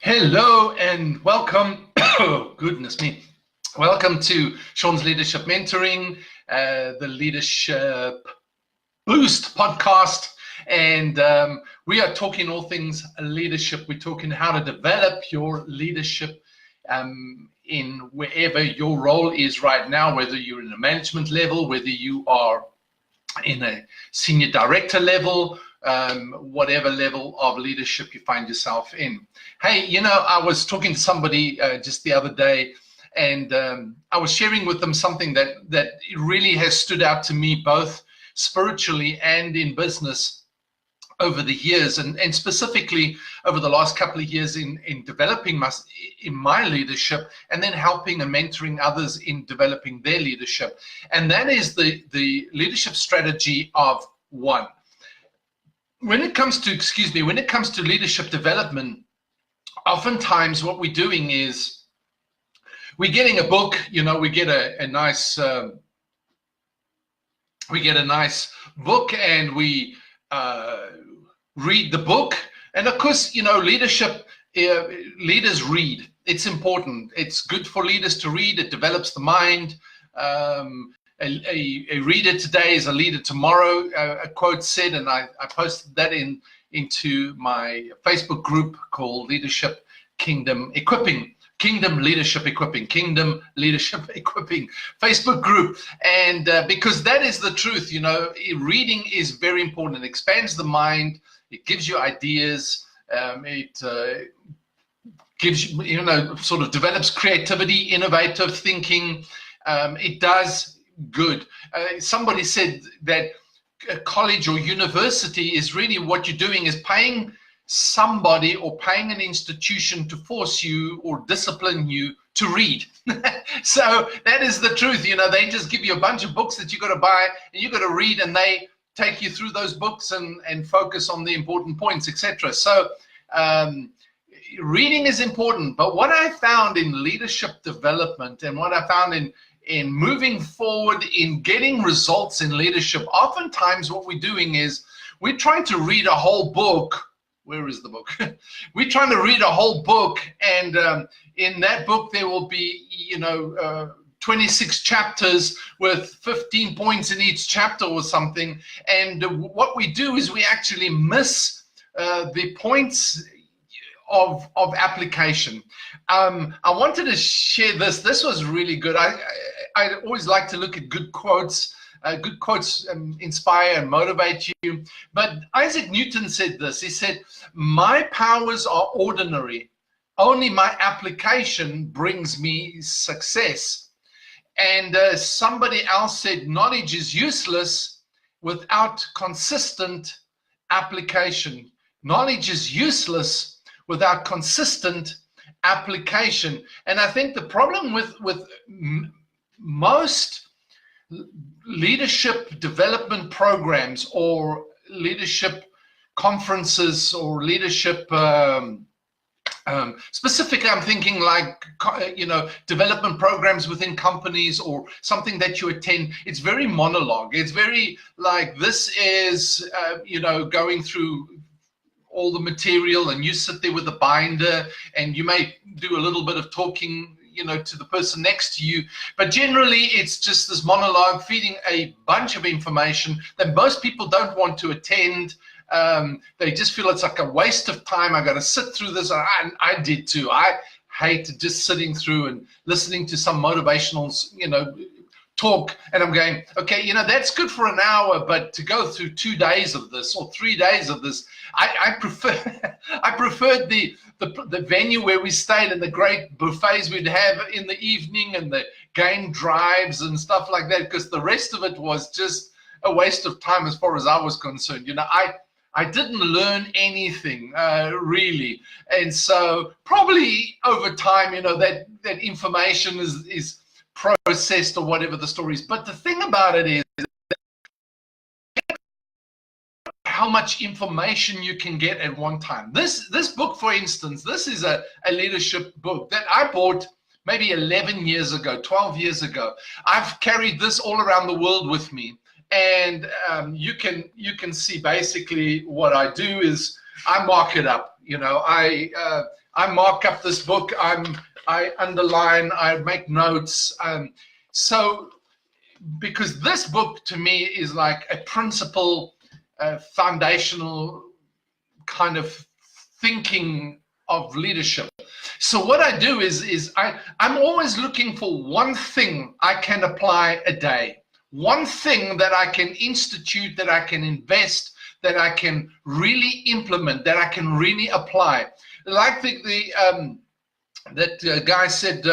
Hello and welcome. Oh, goodness me. Welcome to Sean's Leadership Mentoring, the Leadership Boost podcast. And we are talking all things leadership. We're talking how to develop your leadership in wherever your role is right now, whether you're in a management level, whether you are in a senior director level, whatever level of leadership you find yourself in. Hey, I was talking to somebody just the other day, and I was sharing with them something that really has stood out to me, both spiritually and in business over the years, and specifically over the last couple of years in developing my leadership, and then helping and mentoring others in developing their leadership. And that is the leadership strategy of one. When it comes to leadership development, oftentimes what we're doing is we're getting a book. We get a nice book, and we read the book. And of course, leaders read. It's important. It's good for leaders to read. It develops the mind. A reader today is a leader tomorrow, a quote said, and I posted that into my Facebook group called Leadership Kingdom Equipping. Kingdom Leadership Equipping Facebook group. And because that is the truth, reading is very important. It expands the mind. It gives you ideas. It gives you, sort of develops creativity, innovative thinking. It does good. Somebody said that a college or university is really what you're doing is paying somebody or paying an institution to force you or discipline you to read. So that is the truth. They just give you a bunch of books that you got to buy and you got to read, and they take you through those books and focus on the important points, etc. So reading is important. But what I found in leadership development, and what I found in moving forward, in getting results in leadership, oftentimes what we're doing is we're trying to read a whole book. Where is the book? We're trying to read a whole book, and in that book there will be 26 chapters with 15 points in each chapter or something. And what we do is we actually miss the points of application. I wanted to share this. This was really good. I always like to look at good quotes. Good quotes inspire and motivate you. But Isaac Newton said this. He said, "My powers are ordinary. Only my application brings me success." And somebody else said, "Knowledge is useless without consistent application." Knowledge is useless without consistent application. And I think the problem with most leadership development programs or leadership conferences or leadership specifically, I'm thinking like development programs within companies or something that you attend. It's very monologue. It's very like, this is going through all the material, and you sit there with a binder, and you may do a little bit of talking to the person next to you, but generally it's just this monologue feeding a bunch of information that most people don't want to attend. They just feel it's like a waste of time. I got to sit through this. I did too. I hate just sitting through and listening to some motivational talk, and I'm going, okay, that's good for an hour, but to go through 2 days of this or 3 days of this, I preferred the venue where we stayed, and the great buffets we'd have in the evening, and the game drives and stuff like that, because the rest of it was just a waste of time as far as I was concerned. I didn't learn anything really, and so probably over time, that information is processed or whatever the story is. But the thing about it is how much information you can get at one time. This book, for instance, this is a leadership book that I bought maybe 11 years ago, 12 years ago. I've carried this all around the world with me. And you can see basically what I do is I mark it up. I mark up this book. I underline. I make notes. So because this book to me is like a principle, foundational kind of thinking of leadership. So what I do is I'm always looking for one thing I can apply a day, one thing that I can institute, that I can invest, that I can really implement, that I can really apply. Like that guy said,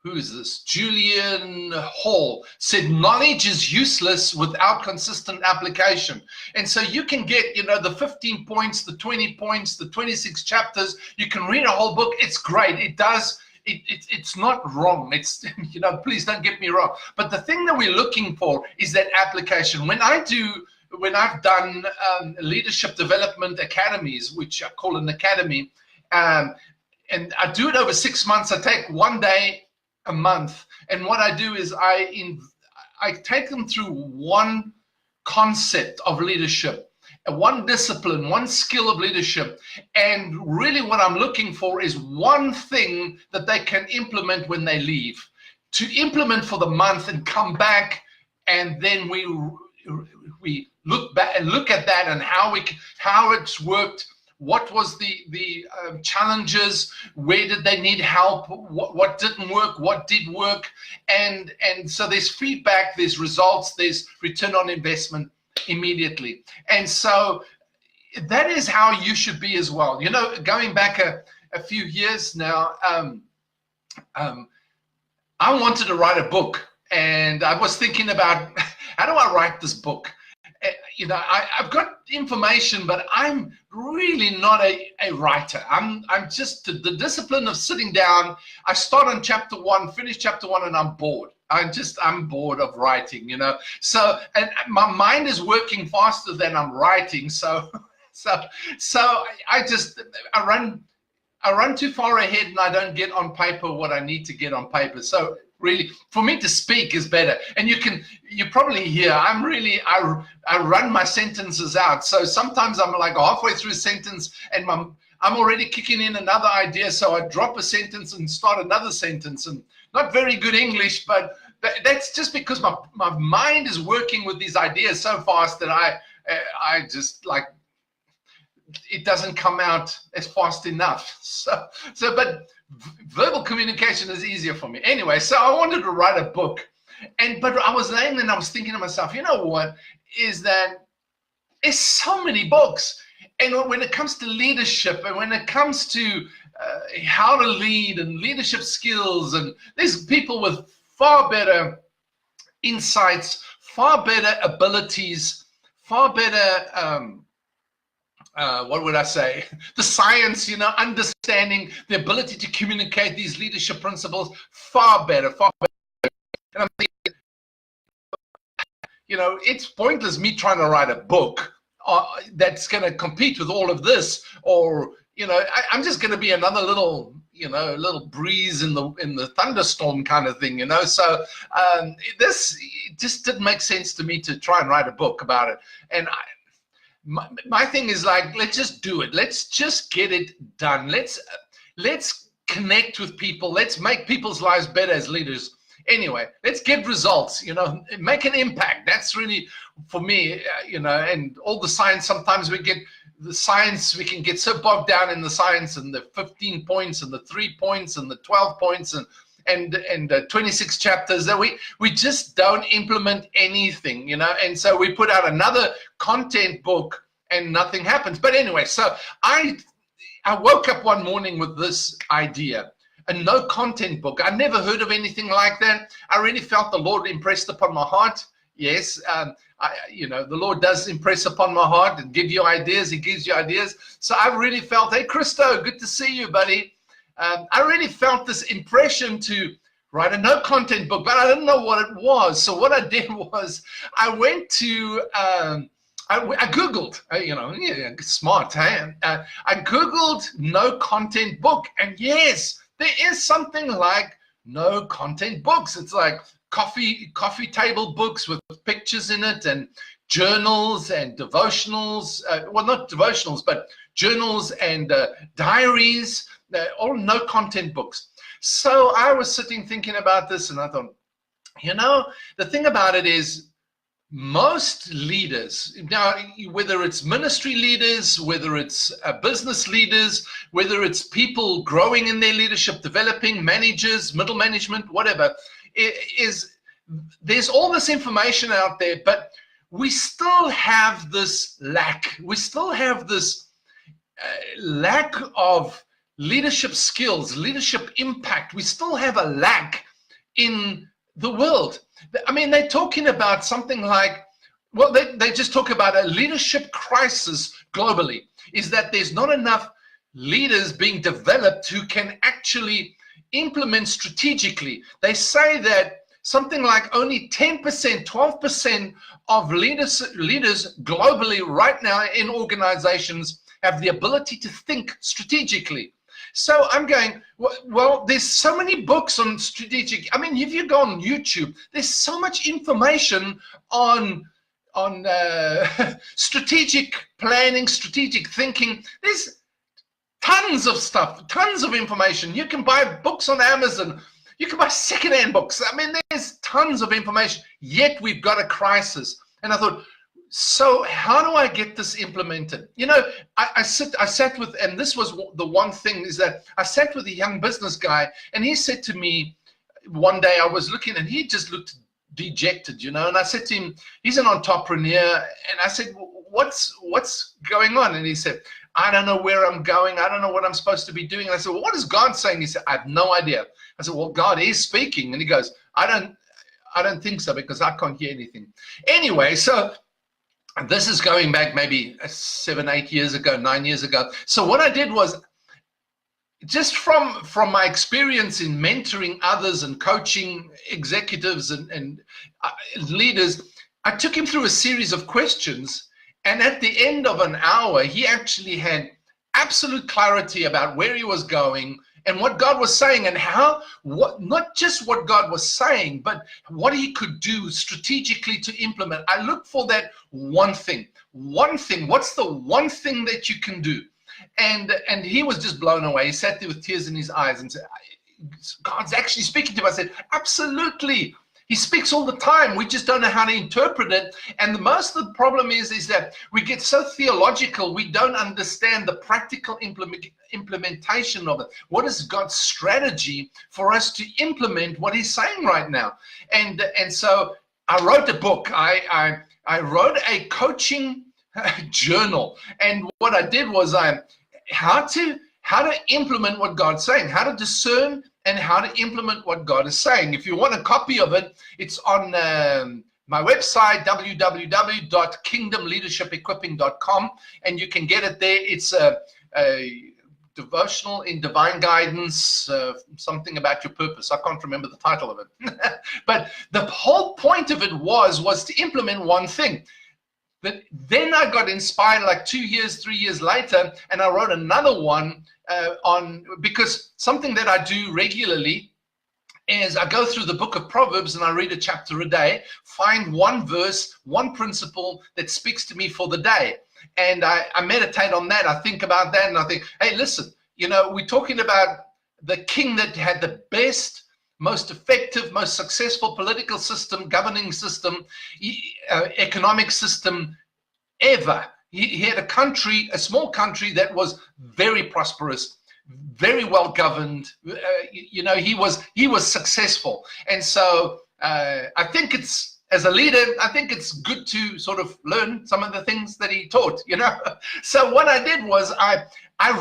who is this? Julian Hall said, knowledge is useless without consistent application. And so you can get, the 15 points, the 20 points, the 26 chapters. You can read a whole book. It's great. It does. It's not wrong. It's, please don't get me wrong. But the thing that we're looking for is that application. When I've done leadership development academies, which I call an academy, and I do it over 6 months. I take one day a month, and what I do is I take them through one concept of leadership, one discipline, one skill of leadership, and really what I'm looking for is one thing that they can implement when they leave, to implement for the month and come back, and then we look back and look at that and how it's worked. What was the challenges? Where did they need help? What didn't work? What did work? And so there's feedback, there's results, there's return on investment immediately. And so that is how you should be as well. Going back a few years now, I wanted to write a book, and I was thinking about how do I write this book? I've got information, but I'm really not a writer. I'm just the discipline of sitting down. I start on chapter 1, finish chapter 1, and I'm bored. I'm bored of writing, So, and my mind is working faster than I'm writing. So I run too far ahead, and I don't get on paper what I need to get on paper. So really, for me to speak is better. And you probably hear, I run my sentences out. So sometimes I'm like halfway through a sentence and I'm already kicking in another idea. So I drop a sentence and start another sentence, and not very good English, but that's just because my mind is working with these ideas so fast that I just like, it doesn't come out as fast enough. But verbal communication is easier for me. Anyway, so I wanted to write a book, but I was laying and I was thinking to myself, what is that? There's so many books, and when it comes to leadership, and when it comes to how to lead and leadership skills, and there's people with far better insights, far better abilities, far better what would I say? The science, understanding the ability to communicate these leadership principles far better. And I'm thinking, it's pointless me trying to write a book that's going to compete with all of this, or I'm just going to be another little breeze in the thunderstorm kind of thing, So this just didn't make sense to me to try and write a book about it, and my thing is like, let's just do it. Let's just get it done. Let's connect with people. Let's make people's lives better as leaders. Anyway, let's get results, make an impact. That's really, for me, and all the science, sometimes we can get so bogged down in the science and the 15 points and the 3 points and the 12 points and 26 chapters that we just don't implement anything, and so we put out another content book and nothing happens. But anyway, so I woke up one morning with this idea, a no content book. I never heard of anything like that. I really felt the Lord impressed upon my heart. Yes, the Lord does impress upon my heart and give you ideas. He gives you ideas. So I really felt, hey, Christo, good to see you, buddy. I really felt this impression to write a no content book, but I didn't know what it was. So what I did was I went to, I Googled, smart, hey? I Googled no content book, and yes, there is something like no content books. It's like coffee table books with pictures in it, and journals and devotionals, well, not devotionals, but journals and diaries. all no content books. So I was sitting thinking about this, and I thought, the thing about it is, most leaders, now, whether it's ministry leaders, whether it's business leaders, whether it's people growing in their leadership, developing managers, middle management, whatever, there's all this information out there, but we still have this lack. We still have this lack of leadership skills, leadership impact. We still have a lack in the world. I mean, they're talking about something like, well, they just talk about a leadership crisis globally, is that there's not enough leaders being developed who can actually implement strategically. They say that something like only 10%, 12% of leaders globally right now in organizations have the ability to think strategically. So I'm going, well, there's so many books on strategic. I mean, if you go on YouTube, there's so much information on strategic planning, strategic thinking. There's tons of stuff, tons of information. You can buy books on Amazon. You can buy secondhand books. I mean, there's tons of information, yet we've got a crisis. And I thought, so how do I get this implemented? I sat with, and this was the one thing, is that I sat with a young business guy, and he said to me one day, I was looking, and he just looked dejected, and I said to him, he's an entrepreneur, and I said, what's going on? And he said, I don't know where I'm going. I don't know what I'm supposed to be doing. And I said, well, what is God saying? He said, I have no idea. I said, well, God is speaking. And he goes, I don't think so, because I can't hear anything. Anyway, so this is going back maybe 7, 8 years ago, 9 years ago. So what I did was, just from my experience in mentoring others and coaching executives and leaders, I took him through a series of questions. And at the end of an hour, he actually had absolute clarity about where he was going and what God was saying, and not just what God was saying, but what he could do strategically to implement. I look for that one thing. What's the one thing that you can do? And he was just blown away. He sat there with tears in his eyes and said, God's actually speaking to him. I said, absolutely. He speaks all the time. We just don't know how to interpret it. And most of the problem is that we get so theological, we don't understand the practical implementation of it. What is God's strategy for us to implement what he's saying right now? And so I wrote a book. I wrote a coaching journal. And what I did was how to implement what God's saying, how to discern and how to implement what God is saying. If you want a copy of it, it's on my website, www.kingdomleadershipequipping.com, and you can get it there. It's a devotional in divine guidance, something about your purpose. I can't remember the title of it. But the whole point of it was to implement one thing. But then I got inspired like 2 years, 3 years later, and I wrote another one because something that I do regularly is I go through the book of Proverbs and I read a chapter a day, find one verse, one principle that speaks to me for the day. And I meditate on that. I think about that, and I think, hey, listen, we're talking about the king that had the best, most effective, most successful political system, governing system, economic system ever. He had a country, a small country that was very prosperous, very well governed. He was successful. And so I think as a leader, I think it's good to sort of learn some of the things that he taught, So what I did was I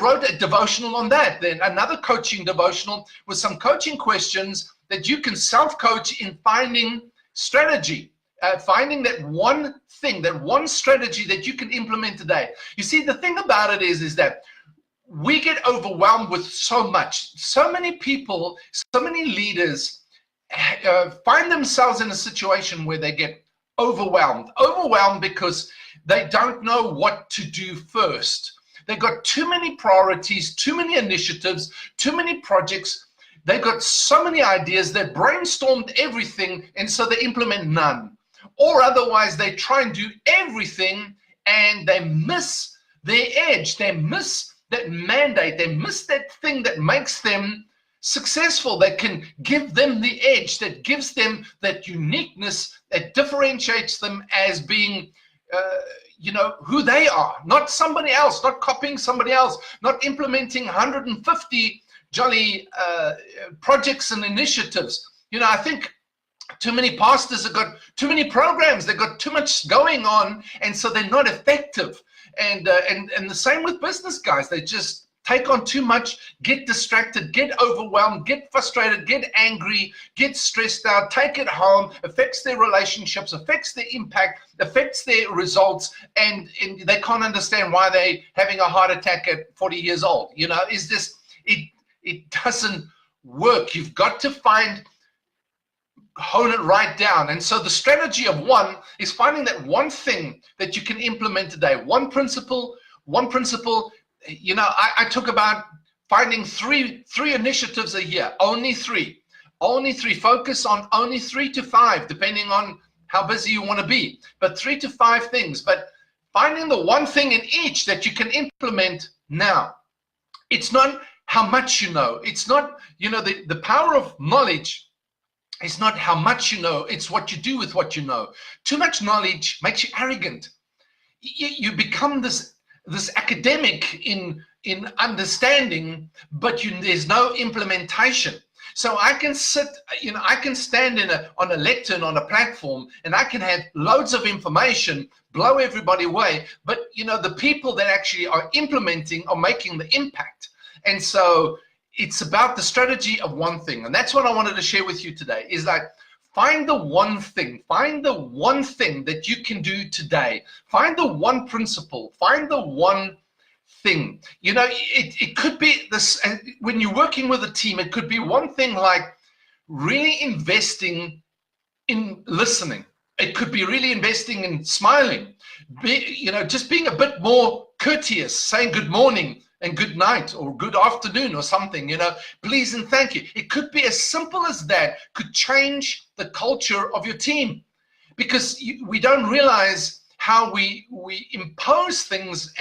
wrote a devotional on that, then another coaching devotional with some coaching questions that you can self-coach in finding strategy, finding that one thing, that one strategy that you can implement today. You see, the thing about it is that we get overwhelmed with so much. So many people, so many leaders find themselves in a situation where they get overwhelmed because they don't know what to do first. They've got too many priorities, too many initiatives, too many projects. They've got so many ideas. They brainstormed everything, and so they implement none. Or otherwise, they try and do everything, and they miss their edge. They miss that mandate, they miss that thing that makes them successful, that can give them the edge, that gives them that uniqueness, that differentiates them as being who they are, not somebody else, not copying somebody else, not implementing 150 jolly projects and initiatives. I think too many pastors have got too many programs, they've got too much going on, and so they're not effective. And the same with business guys. They just take on too much, get distracted, get overwhelmed, get frustrated, get angry, get stressed out, take it home, affects their relationships, affects their impact, affects their results, and they can't understand why they're having a heart attack at 40 years old. Is this, it doesn't work. You've got to hone it right down. And so the strategy of one is finding that one thing that you can implement today, one principle. I talk about finding three initiatives a year, only three, focus on only 3 to 5, depending on how busy you want to be, but 3 to 5 things, but finding the one thing in each that you can implement now. It's not how much you know. It's not, the power of knowledge is not how much you know, it's what you do with what you know. Too much knowledge makes you arrogant. You become this academic in understanding, but there's no implementation. So I can sit, I can stand on a lectern, on a platform, and I can have loads of information, blow everybody away, but the people that actually are implementing are making the impact. And so it's about the strategy of one thing. And that's what I wanted to share with you today, is like, find the one thing that you can do today. Find the one principle, find the one thing. It could be this, and when you're working with a team, it could be one thing like really investing in listening. It could be really investing in smiling, just being a bit more courteous, saying good morning and good night or good afternoon or something, please and thank you. It could be as simple as that, could change the culture of your team, because we don't realize how we impose things,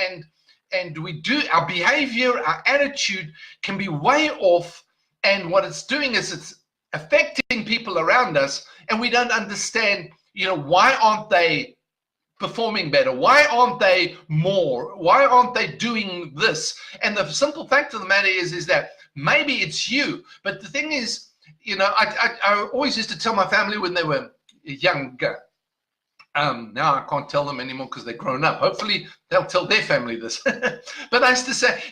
and we do, our behavior, our attitude can be way off, and what it's doing is it's affecting people around us, and we don't understand, why aren't they performing better? Why aren't they more? Why aren't they doing this? And the simple fact of the matter is that maybe it's you. But the thing is, I always used to tell my family when they were younger. Now I can't tell them anymore because they're grown up. Hopefully they'll tell their family this. But I used to say,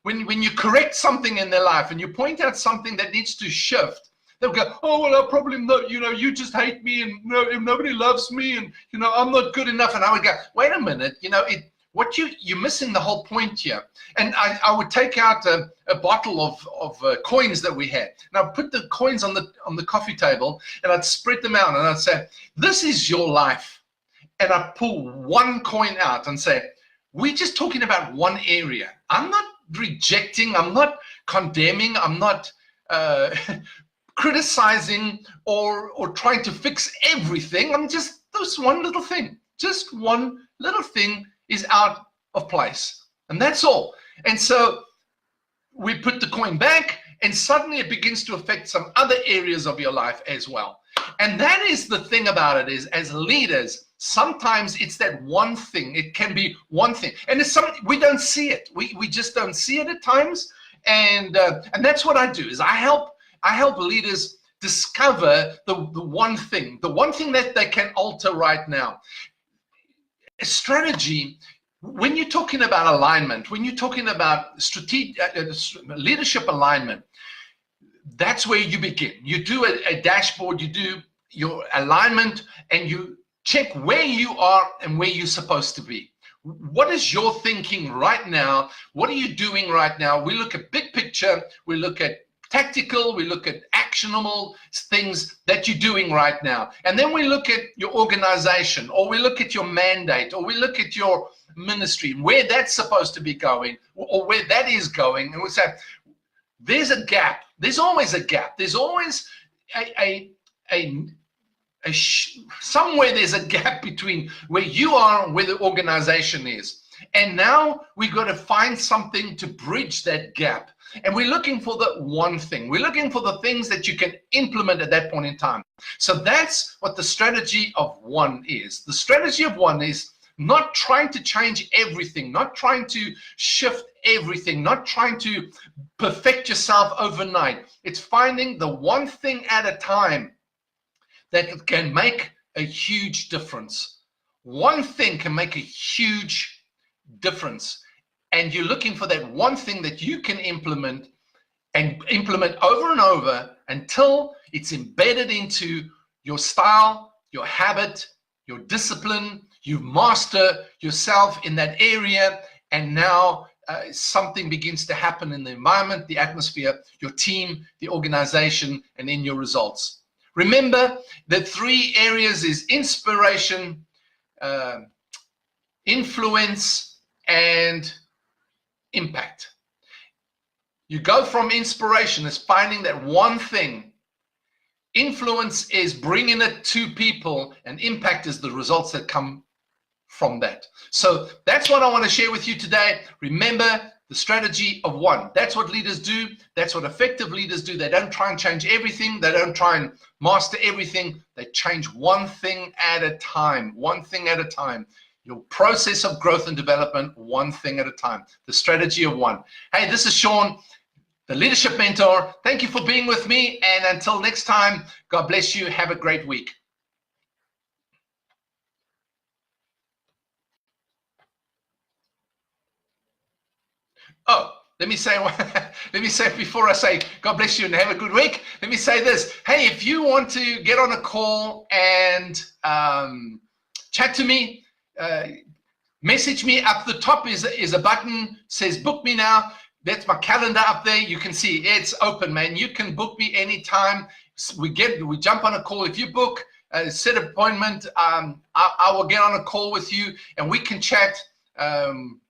when you correct something in their life and you point out something that needs to shift, they'll go, oh, well, I'll probably not, you just hate me, and nobody loves me, and I'm not good enough. And I would go, wait a minute, you're missing the whole point here. And I would take out a bottle of coins that we had, and I'd put the coins on the coffee table, and I'd spread them out, and I'd say, this is your life. And I'd pull one coin out and say, we're just talking about one area. I'm not rejecting, I'm not condemning, I'm not criticizing or trying to fix everything. I'm just this one little thing. Just one little thing is out of place, and that's all. And so we put the coin back, and suddenly it begins to affect some other areas of your life as well. And that is the thing about it, is as leaders, sometimes it's that one thing. It can be one thing, and it's something we don't see it. We just don't see it at times. And that's what I do, is I help leaders discover the one thing that they can alter right now. A strategy, when you're talking about alignment, when you're talking about leadership alignment, that's where you begin. You do a dashboard, you do your alignment, and you check where you are and where you're supposed to be. What is your thinking right now? What are you doing right now? We look at big picture, we look at tactical, we look at actionable things that you're doing right now. And then we look at your organization, or we look at your mandate, or we look at your ministry, where that's supposed to be going, or where that is going. And we say, there's a gap. There's always a gap. There's always somewhere there's a gap between where you are and where the organization is. And now we've got to find something to bridge that gap. And we're looking for the one thing. We're looking for the things that you can implement at that point in time. So that's what the strategy of one is. The strategy of one is not trying to change everything, not trying to shift everything, not trying to perfect yourself overnight. It's finding the one thing at a time that can make a huge difference. One thing can make a huge difference. And you're looking for that one thing that you can implement and implement over and over until it's embedded into your style, your habit, your discipline. You master yourself in that area, and now something begins to happen in the environment, the atmosphere, your team, the organization, and in your results. Remember that 3 areas is inspiration, influence, and impact. You go from inspiration as finding that one thing. Influence is bringing it to people, and impact is the results that come from that. So that's what I want to share with you today. Remember the strategy of one. That's what leaders do. That's what effective leaders do. They don't try and change everything. They don't try and master everything. They change one thing at a time. One thing at a time. Your process of growth and development, one thing at a time. The strategy of one. Hey, this is Sean, the Leadership Mentor. Thank you for being with me. And until next time, God bless you. Have a great week. Oh, let me say before I say God bless you and have a good week, let me say this. Hey, if you want to get on a call and chat to me, message me. Up the top is a button, says book me now. That's my calendar up there. You can see it's open, man. You can book me anytime. We jump on a call. If you book a set appointment, I will get on a call with you and we can chat.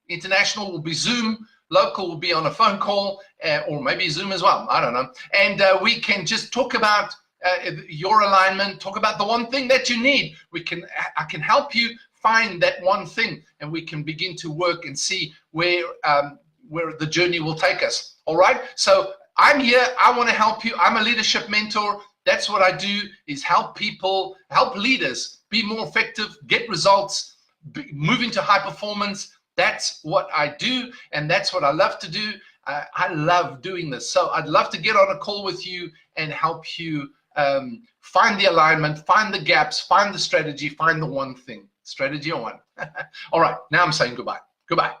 International will be Zoom. Local will be on a phone call or maybe Zoom as well. I don't know. And we can just talk about your alignment, talk about the one thing that you need. I can help you find that one thing, and we can begin to work and see where the journey will take us. All right. So I'm here. I want to help you. I'm a leadership mentor. That's what I do, is help people, help leaders be more effective, get results, move into high performance. That's what I do, and that's what I love to do. I love doing this. So I'd love to get on a call with you and help you find the alignment, find the gaps, find the strategy, find the one thing. Strategy on one. All right, now I'm saying goodbye. Goodbye.